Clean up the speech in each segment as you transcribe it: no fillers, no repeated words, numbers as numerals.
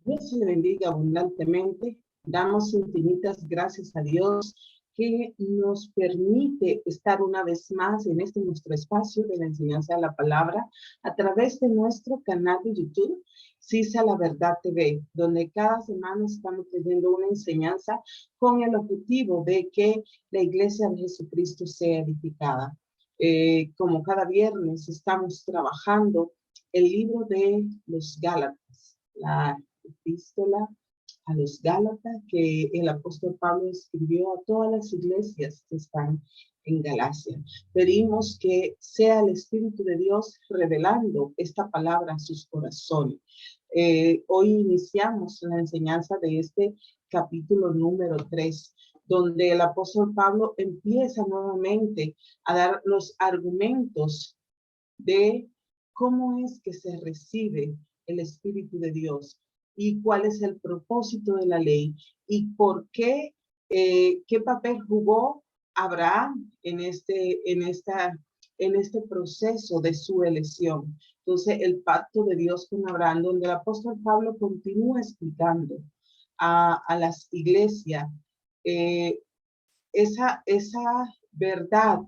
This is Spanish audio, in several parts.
Dios se le bendiga abundantemente. Damos infinitas gracias a Dios que nos permite estar una vez más en este nuestro espacio de la enseñanza de la palabra a través de nuestro canal de YouTube, CISA La Verdad TV, donde cada semana estamos teniendo una enseñanza con el objetivo de que la iglesia de Jesucristo sea edificada. Como cada viernes estamos trabajando el libro de los Gálatas, la epístola a los Gálatas que el apóstol Pablo escribió a todas las iglesias que están en Galacia. Pedimos que sea el Espíritu de Dios revelando esta palabra a sus corazones. Hoy iniciamos la enseñanza de este capítulo número 3, donde el apóstol Pablo empieza nuevamente a dar los argumentos de cómo es que se recibe el Espíritu de Dios y cuál es el propósito de la ley y por qué, qué papel jugó Abraham en este proceso de su elección. Entonces, el pacto de Dios con Abraham, donde el apóstol Pablo continúa explicando a las iglesias esa verdad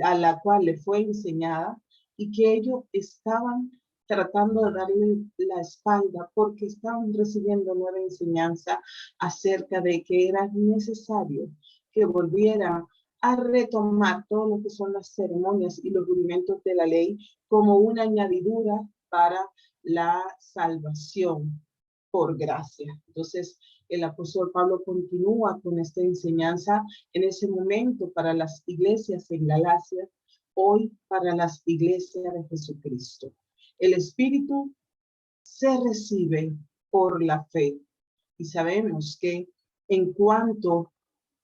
a la cual le fue enseñada y que ellos estaban tratando de darle la espalda porque estaban recibiendo nueva enseñanza acerca de que era necesario que volvieran a retomar todo lo que son las ceremonias y los rudimentos de la ley como una añadidura para la salvación por gracia. Entonces, el apóstol Pablo continúa con esta enseñanza en ese momento para las iglesias en Galacia, hoy para las iglesias de Jesucristo. El Espíritu se recibe por la fe y sabemos que en cuanto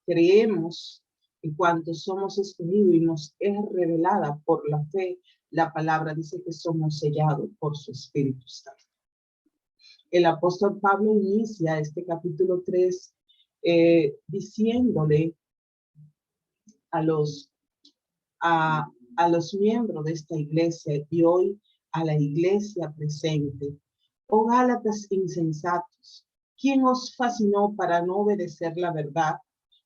creemos, en cuanto somos escogidos y nos es revelada por la fe, la palabra dice que somos sellados por su Espíritu Santo. El apóstol Pablo inicia este capítulo 3 diciéndole a los miembros de esta iglesia y hoy a la iglesia presente: oh Gálatas insensatos, ¿quién os fascinó para no obedecer la verdad?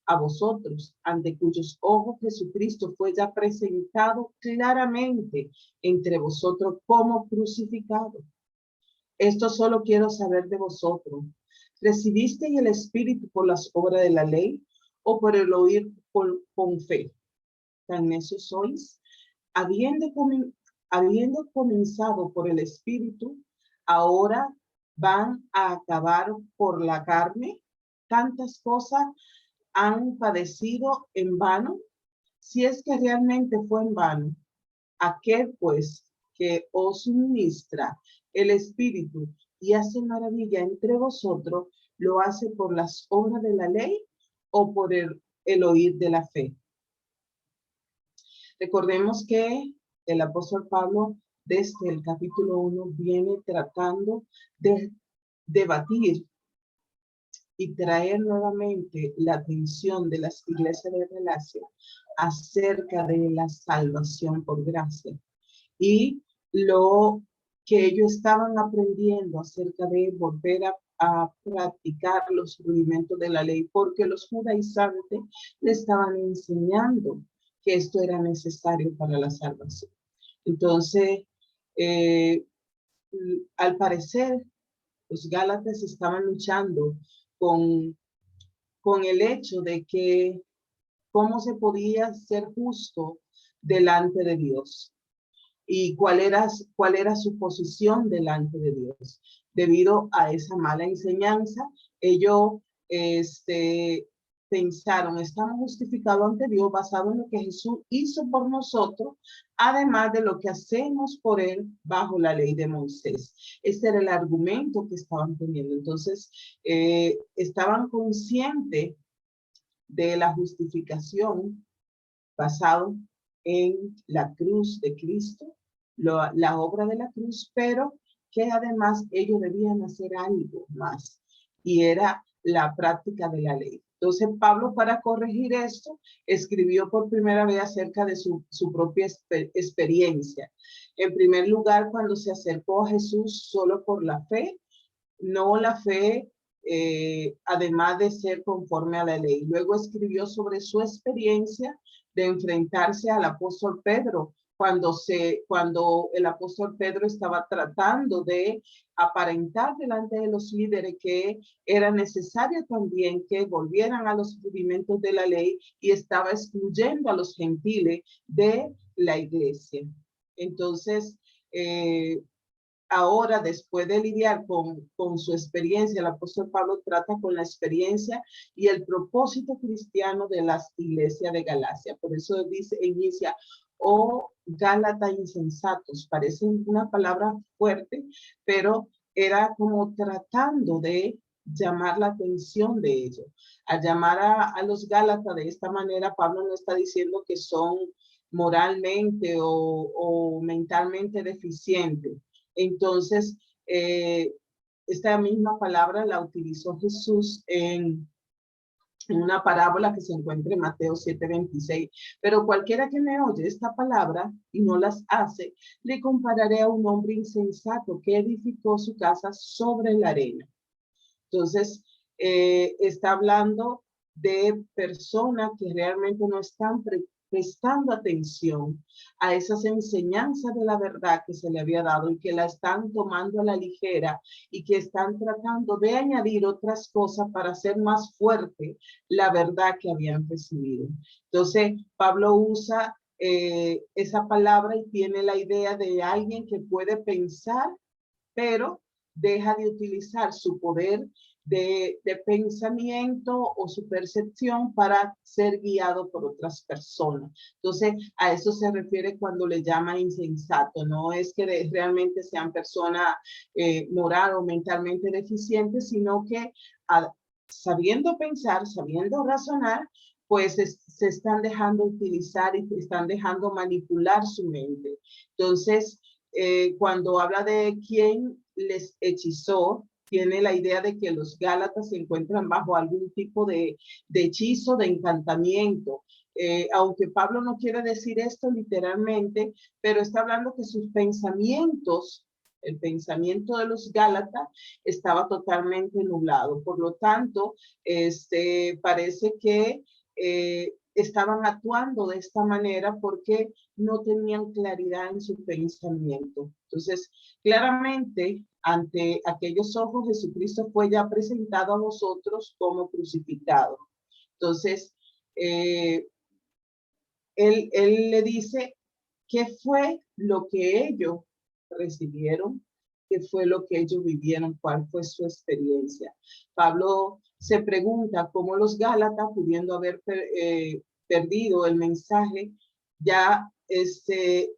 A vosotros, ante cuyos ojos Jesucristo fue ya presentado claramente entre vosotros como crucificado. Esto solo quiero saber de vosotros. ¿Recibisteis el Espíritu por las obras de la ley o por el oír con fe? ¿Tan necios sois? Habiendo comenzado por el Espíritu, ahora van a acabar por la carne. ¿Tantas cosas han padecido en vano? Si es que realmente fue en vano, aquel pues que os ministra el Espíritu y hace maravilla entre vosotros, ¿lo hace por las obras de la ley o por el oír de la fe? Recordemos que el apóstol Pablo desde el capítulo 1 viene tratando de debatir y traer nuevamente la atención de las iglesias de Galacia acerca de la salvación por gracia y lo que ellos estaban aprendiendo acerca de volver a practicar los rudimentos de la ley, porque los judaizantes le estaban enseñando que esto era necesario para la salvación. Entonces, al parecer, los gálatas estaban luchando con el hecho de que cómo se podía ser justo delante de Dios y cuál era su posición delante de Dios. Debido a esa mala enseñanza, ellos pensaron: estamos justificados ante Dios basado en lo que Jesús hizo por nosotros, además de lo que hacemos por él bajo la ley de Moisés. Este era el argumento que estaban teniendo. Entonces, estaban conscientes de la justificación basado en la cruz de Cristo, la obra de la cruz, pero que además ellos debían hacer algo más, y era la práctica de la ley. Entonces Pablo, para corregir esto, escribió por primera vez acerca de su propia experiencia. En primer lugar, cuando se acercó a Jesús solo por la fe, no la fe, además de ser conforme a la ley. Luego escribió sobre su experiencia de enfrentarse al apóstol Pedro, cuando el apóstol Pedro estaba tratando de aparentar delante de los líderes que era necesario también que volvieran a los rudimentos de la ley, y estaba excluyendo a los gentiles de la iglesia. Entonces, ahora, después de lidiar con su experiencia, el apóstol Pablo trata con la experiencia y el propósito cristiano de las iglesias de Galacia. Por eso inicia, oh Gálatas insensatos. Parece una palabra fuerte, pero era como tratando de llamar la atención de ellos. Al llamar a los Gálatas de esta manera, Pablo no está diciendo que son moralmente o mentalmente deficientes. Entonces, esta misma palabra la utilizó Jesús en una parábola que se encuentra en Mateo 7:26. Pero cualquiera que me oye esta palabra y no las hace, le compararé a un hombre insensato que edificó su casa sobre la arena. Entonces, está hablando de personas que realmente no están prestando atención a esas enseñanzas de la verdad que se le había dado, y que la están tomando a la ligera, y que están tratando de añadir otras cosas para hacer más fuerte la verdad que habían recibido. Entonces, Pablo usa esa palabra y tiene la idea de alguien que puede pensar, pero deja de utilizar su poder de pensamiento o su percepción para ser guiado por otras personas. Entonces, a eso se refiere cuando le llama insensato. No es que realmente sean personas moral o mentalmente deficientes, sino que sabiendo pensar, sabiendo razonar, pues se están dejando utilizar y están dejando manipular su mente. Entonces, cuando habla de quién les hechizó, tiene la idea de que los Gálatas se encuentran bajo algún tipo de hechizo, de encantamiento. Aunque Pablo no quiere decir esto literalmente, pero está hablando que sus pensamientos, el pensamiento de los Gálatas, estaba totalmente nublado. Por lo tanto, parece que estaban actuando de esta manera porque no tenían claridad en su pensamiento. Entonces, claramente, ante aquellos ojos, Jesucristo fue ya presentado a nosotros como crucificado. Entonces, él le dice qué fue lo que ellos recibieron, qué fue lo que ellos vivieron, cuál fue su experiencia. Pablo se pregunta cómo los Gálatas, pudiendo haber perdido el mensaje, ya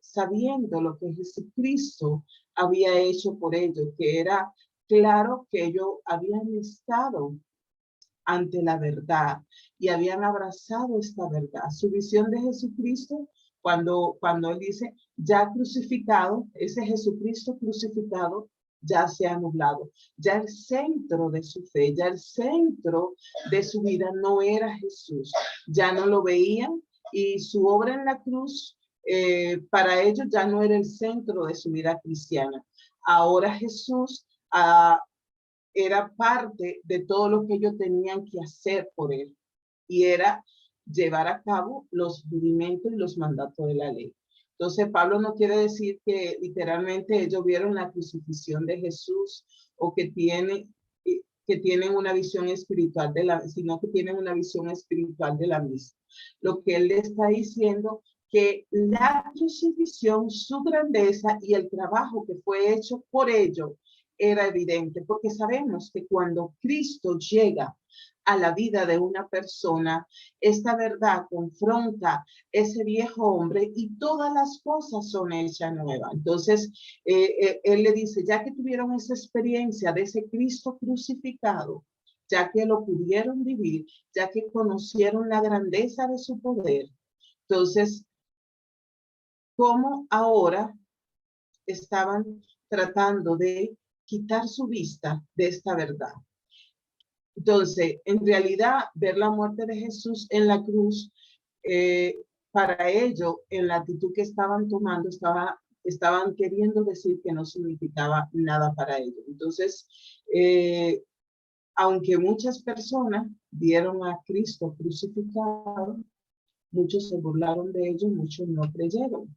sabiendo lo que Jesucristo había hecho por ellos, que era claro que ellos habían estado ante la verdad y habían abrazado esta verdad. Su visión de Jesucristo, cuando él dice, ya crucificado, ese Jesucristo crucificado ya se ha nublado. Ya el centro de su fe, ya el centro de su vida no era Jesús. Ya no lo veían, y su obra en la cruz, para ellos ya no era el centro de su vida cristiana. Ahora Jesús era parte de todo lo que ellos tenían que hacer por él, y era llevar a cabo los rudimentos y los mandatos de la ley. Entonces, Pablo no quiere decir que literalmente ellos vieron la crucifixión de Jesús, o que tienen una visión espiritual sino que tienen una visión espiritual de la misma. Lo que él le está diciendo, que la crucifixión, su grandeza y el trabajo que fue hecho por ellos era evidente, porque sabemos que cuando Cristo llega a la vida de una persona, esta verdad confronta ese viejo hombre y todas las cosas son hechas nuevas. Entonces, él le dice, ya que tuvieron esa experiencia de ese Cristo crucificado, ya que lo pudieron vivir, ya que conocieron la grandeza de su poder, entonces, ¿cómo ahora estaban tratando de quitar su vista de esta verdad? Entonces, en realidad, ver la muerte de Jesús en la cruz, para ellos, en la actitud que estaban tomando, estaba estaban queriendo decir que no significaba nada para ellos. Entonces, aunque muchas personas vieron a Cristo crucificado, muchos se burlaron de ellos, muchos no creyeron.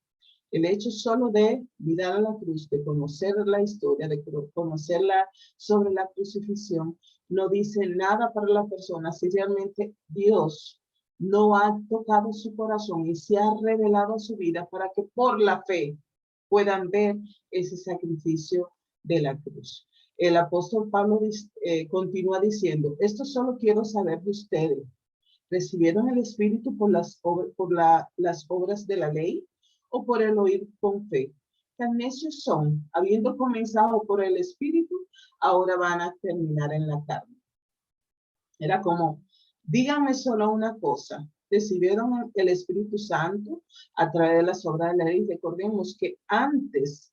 El hecho solo de mirar a la cruz, de conocer la historia, de conocerla sobre la crucifixión, no dice nada para la persona si realmente Dios no ha tocado su corazón y se ha revelado su vida para que por la fe puedan ver ese sacrificio de la cruz. El apóstol Pablo continúa diciendo, esto solo quiero saber de ustedes. ¿Recibieron el Espíritu por las obras de la ley o por el oír con fe? Tan necios son, habiendo comenzado por el Espíritu, ahora van a terminar en la carne. Era como, díganme solo una cosa, recibieron el Espíritu Santo a través de las obras de la ley. Recordemos que antes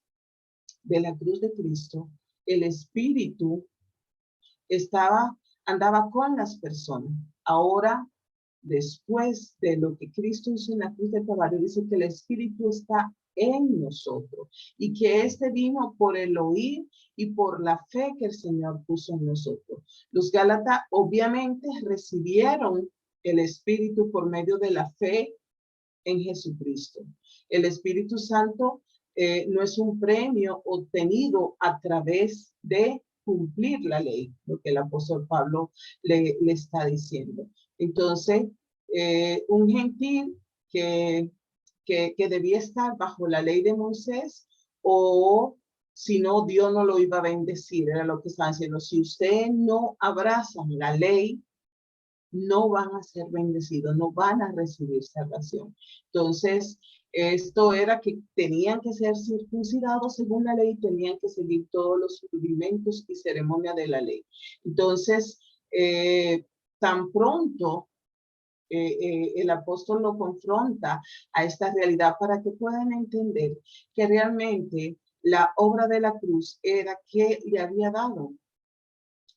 de la cruz de Cristo, el Espíritu andaba con las personas. Ahora, después de lo que Cristo hizo en la cruz de Calvario, dice que el Espíritu está en nosotros y que este vino por el oír y por la fe que el Señor puso en nosotros. Los Gálatas obviamente recibieron el Espíritu por medio de la fe en Jesucristo. El Espíritu Santo no es un premio obtenido a través de cumplir la ley, lo que el apóstol Pablo le está diciendo. Entonces, un gentil que debía estar bajo la ley de Moisés, o si no, Dios no lo iba a bendecir, era lo que estaban diciendo. Si ustedes no abrazan la ley, no van a ser bendecidos, no van a recibir salvación. Entonces, esto era que tenían que ser circuncidados según la ley, tenían que seguir todos los rudimentos y ceremonias de la ley. Entonces, tan pronto el apóstol lo confronta a esta realidad para que puedan entender que realmente la obra de la cruz era que le había dado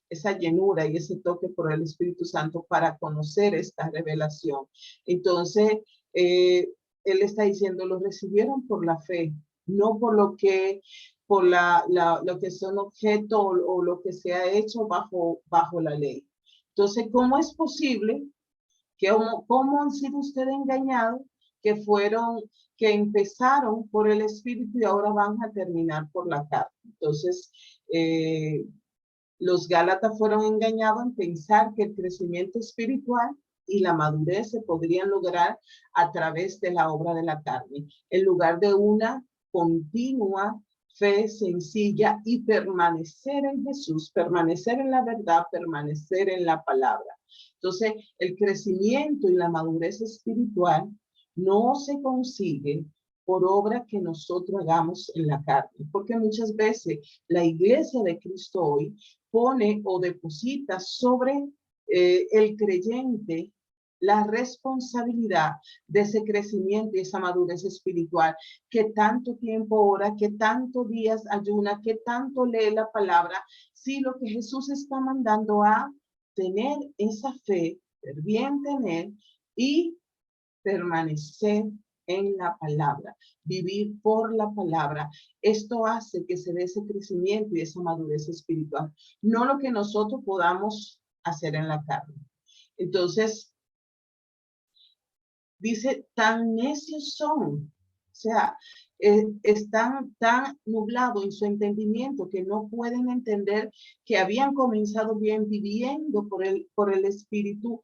esa llenura y ese toque por el Espíritu Santo para conocer esta revelación. Entonces, él está diciendo, lo recibieron por la fe, no por lo que, por lo que son objetos o lo que se ha hecho bajo la ley. Entonces, ¿cómo es posible cómo han sido ustedes engañados que empezaron por el Espíritu y ahora van a terminar por la carne? Entonces, los Gálatas fueron engañados en pensar que el crecimiento espiritual y la madurez se podrían lograr a través de la obra de la carne, en lugar de una continua fe sencilla y permanecer en Jesús, permanecer en la verdad, permanecer en la palabra. Entonces, el crecimiento y la madurez espiritual no se consigue por obra que nosotros hagamos en la carne, porque muchas veces la iglesia de Cristo hoy pone o deposita sobre el creyente la responsabilidad de ese crecimiento y esa madurez espiritual, que tanto tiempo ora, que tantos días ayuna, que tanto lee la palabra, si lo que Jesús está mandando a tener esa fe ferviente en él y permanecer en la palabra, vivir por la palabra. Esto hace que se dé ese crecimiento y esa madurez espiritual, no lo que nosotros podamos hacer en la carne. Entonces, dice, tan necios son, o sea, están tan nublados en su entendimiento que no pueden entender que habían comenzado bien viviendo por el Espíritu,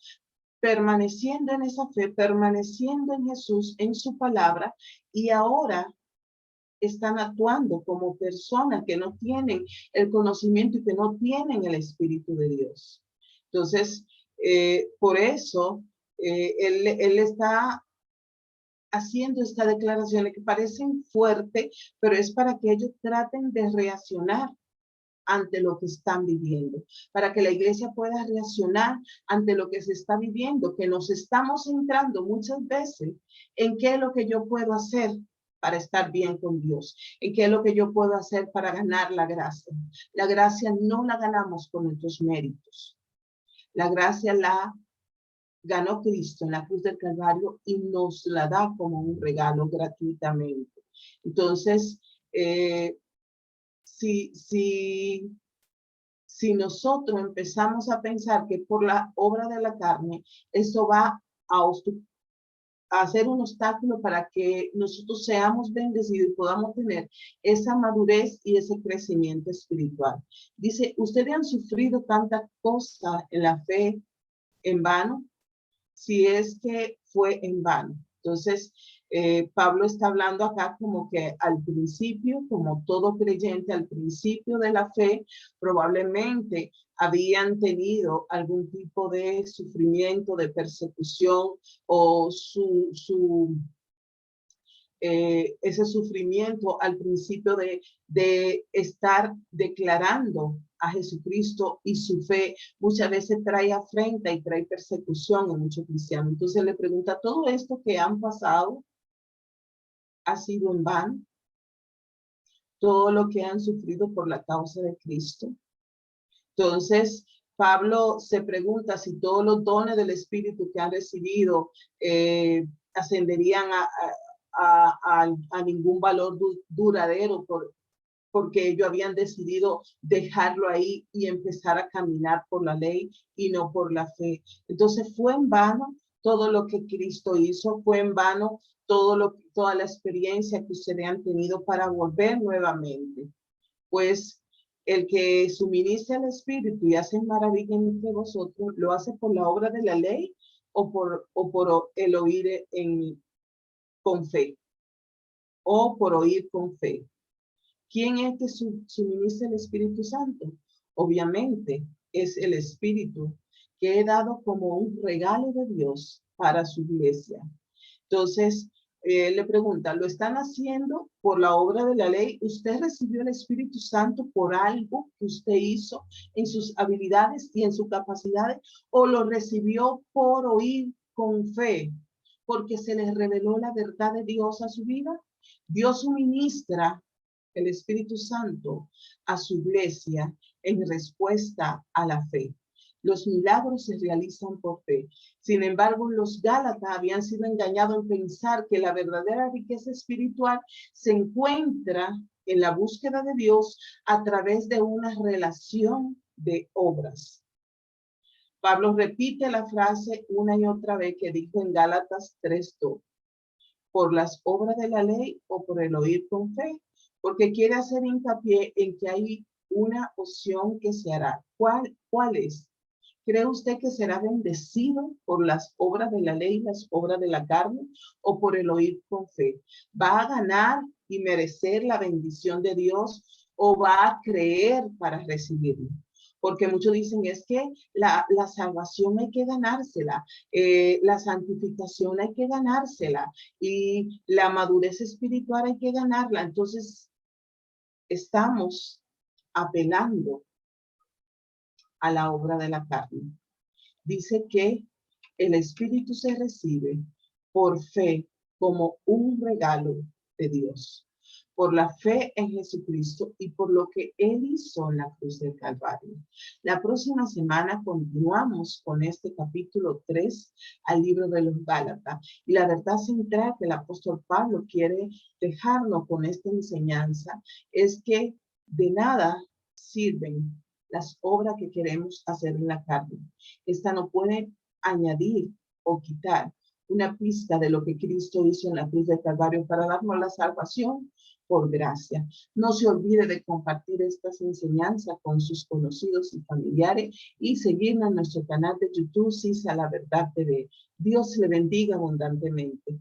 permaneciendo en esa fe, permaneciendo en Jesús, en su palabra, y ahora están actuando como personas que no tienen el conocimiento y que no tienen el Espíritu de Dios. Entonces, por eso, él está haciendo estas declaraciones que parecen fuertes, pero es para que ellos traten de reaccionar ante lo que están viviendo, para que la iglesia pueda reaccionar ante lo que se está viviendo, que nos estamos centrando muchas veces en qué es lo que yo puedo hacer para estar bien con Dios, en qué es lo que yo puedo hacer para ganar la gracia. La gracia no la ganamos con nuestros méritos. La gracia la ganó Cristo en la cruz del Calvario y nos la da como un regalo gratuitamente. Entonces, si nosotros empezamos a pensar que por la obra de la carne, esto va a ser un obstáculo para que nosotros seamos bendecidos y podamos tener esa madurez y ese crecimiento espiritual. Dice, ustedes han sufrido tanta cosa en la fe en vano, si es que fue en vano. Entonces, Pablo está hablando acá como que al principio, como todo creyente, al principio de la fe, probablemente habían tenido algún tipo de sufrimiento, de persecución, o ese sufrimiento al principio de estar declarando a Jesucristo, y su fe muchas veces trae afrenta y trae persecución en muchos cristianos. Entonces le pregunta, ¿todo esto que han pasado ha sido en vano? ¿Todo lo que han sufrido por la causa de Cristo? Entonces, Pablo se pregunta si todos los dones del Espíritu que han recibido ascenderían a ningún valor duradero, porque ellos habían decidido dejarlo ahí y empezar a caminar por la ley y no por la fe. Entonces, fue en vano todo lo que Cristo hizo, fue en vano toda la experiencia que ustedes han tenido para volver nuevamente. Pues el que suministra el Espíritu y hace maravilla entre vosotros, ¿lo hace por la obra de la ley o por el oír con fe? O por oír con fe. ¿Quién es que suministra el Espíritu Santo? Obviamente es el Espíritu que he dado como un regalo de Dios para su iglesia. Entonces, le pregunta, ¿lo están haciendo por la obra de la ley? ¿Usted recibió el Espíritu Santo por algo que usted hizo en sus habilidades y en sus capacidades? ¿O lo recibió por oír con fe? Porque se les reveló la verdad de Dios a su vida. Dios suministra el Espíritu Santo a su iglesia en respuesta a la fe. Los milagros se realizan por fe. Sin embargo, los Gálatas habían sido engañados en pensar que la verdadera riqueza espiritual se encuentra en la búsqueda de Dios a través de una relación de obras. Pablo repite la frase una y otra vez que dijo en Gálatas 3:2. ¿Por las obras de la ley o por el oír con fe? Porque quiere hacer hincapié en que hay una opción que se hará. ¿Cuál es? ¿Cree usted que será bendecido por las obras de la ley, las obras de la carne, o por el oír con fe? ¿Va a ganar y merecer la bendición de Dios, o va a creer para recibirlo? Porque muchos dicen, es que la salvación hay que ganársela, la santificación hay que ganársela, y la madurez espiritual hay que ganarla. Entonces, estamos apelando a la obra de la carne. Dice que el Espíritu se recibe por fe como un regalo de Dios, por la fe en Jesucristo y por lo que Él hizo en la cruz del Calvario. La próxima semana continuamos con este capítulo 3 al libro de los Gálatas. Y la verdad central que el apóstol Pablo quiere dejarnos con esta enseñanza es que de nada sirven las obras que queremos hacer en la carne. Esta no puede añadir o quitar una pista de lo que Cristo hizo en la cruz del Calvario para darnos la salvación por gracia. No se olvide de compartir estas enseñanzas con sus conocidos y familiares y seguirnos en nuestro canal de YouTube, CISA La Verdad TV. Dios le bendiga abundantemente.